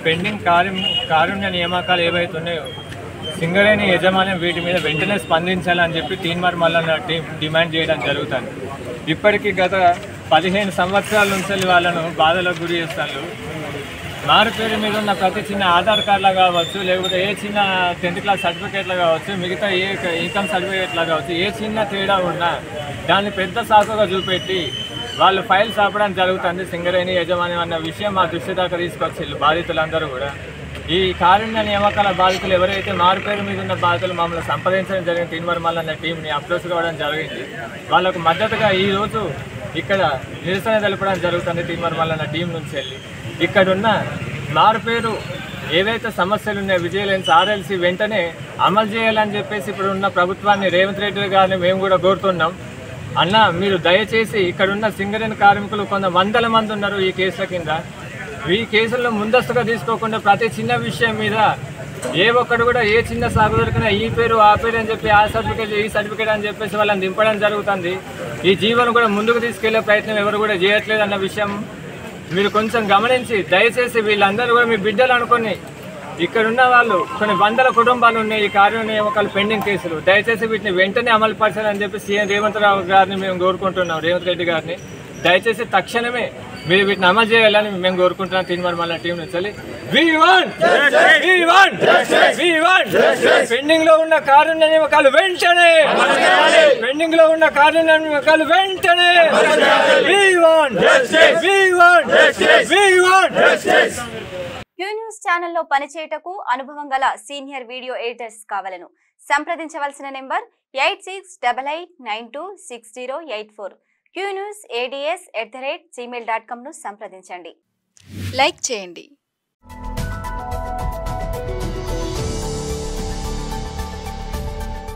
Pending కారుణ్య నియామకాలు ఏవైతే ఉన్నాయో సింగరేణి యజమాన్యం వీటి మీద వెంటనే స్పందించాలని చెప్పి తీన్మార్ మల్లన్న టీం డిమాండ్ చేయడం జరుగుతుంది. ఇప్పటికీ గత 15 సంవత్సరాల నుంచి వాళ్ళను బాధలకు గురి చేస్తారు. మారు పేరు మీద ఉన్న ప్రతి చిన్న ఆధార్ కార్డులా కావచ్చు, లేకపోతే ఏ చిన్న 10th క్లాస్ సర్టిఫికేట్లు కావచ్చు, మిగతా ఏ ఇన్కమ్ సర్టిఫికేట్లా కావచ్చు, ఏ చిన్న తేడా ఉన్నా దాన్ని పెద్ద సాకుగా చూపెట్టి వాళ్ళు ఫైల్స్ ఆపడం జరుగుతుంది సింగరేణి యజమాని అన్న విషయం మా దృష్టి దాకా తీసుకొచ్చి బాధితులందరూ కూడా ఈ కారుణ్య నియామకాల బాధితులు ఎవరైతే మారు పేరు మీద ఉన్న బాధితులు మమ్మల్ని సంప్రదించడం జరిగింది. తీన్మార్ మల్లన్న టీంని అప్రోచ్ కావడం జరిగింది. వాళ్ళకు మద్దతుగా ఈరోజు ఇక్కడ నిరసన తెలపడం జరుగుతుంది. తీన్మార్ మల్లన్న టీం నుంచి వెళ్ళి ఇక్కడున్న మారు పేరు ఏవైతే సమస్యలు ఉన్నాయో విజిలెన్స్ ఆర్ఎల్సీ వెంటనే అమలు చేయాలని చెప్పేసి ఇప్పుడు ఉన్న ప్రభుత్వాన్ని రేవంత్ రెడ్డి గారిని మేము కూడా కోరుతున్నాం. అన్న మీరు దయచేసి ఇక్కడున్న సింగరేణి కార్మికులు కొంత వందల మంది ఉన్నారు ఈ కేసుల కింద. ఈ కేసుల్లో ముందస్తుగా తీసుకోకుండా ప్రతి చిన్న విషయం మీద ఏ ఒక్కడు కూడా ఏ చిన్న సాగు దొరికినా ఈ పేరు ఆ పేరు అని చెప్పి ఆ సర్టిఫికేట్ ఈ సర్టిఫికేట్ అని చెప్పేసి వాళ్ళని దింపడం జరుగుతుంది. ఈ జీవనం కూడా ముందుకు తీసుకెళ్లే ప్రయత్నం ఎవరు కూడా చేయట్లేదు అన్న విషయం మీరు కొంచెం గమనించి దయచేసి వీళ్ళందరూ కూడా మీ బిడ్డలు అనుకొని ఇక్కడున్న వాళ్ళు కొన్ని వందల కుటుంబాలు ఉన్నాయి ఈ కారుణ్య నియామకాలు పెండింగ్ కేసులు. దయచేసి వీటిని వెంటనే అమలు పరచాలని చెప్పి సీఎం రేవంత్ రావు గారిని మేము కోరుకుంటున్నాం. రేవంత్ రెడ్డి గారిని దయచేసి తక్షణమే మీరు వీటిని అమలు చేయాలని మేము కోరుకుంటున్నాం. తీన్మార్ మల్లన్న టీం నుంచి పెండింగ్ లో ఉన్న కారుణ్య నియామకాలు వెంటనే క్యూ న్యూస్ ఛానల్లో పనిచేయటకు అనుభవం గల సీనియర్ వీడియో ఎడిటర్స్ కావాలను సంప్రదించవలసిన నెంబర్ 8688926084. qnewsads@gmail.com ను సంప్రదించండి. లైక్ చేయండి.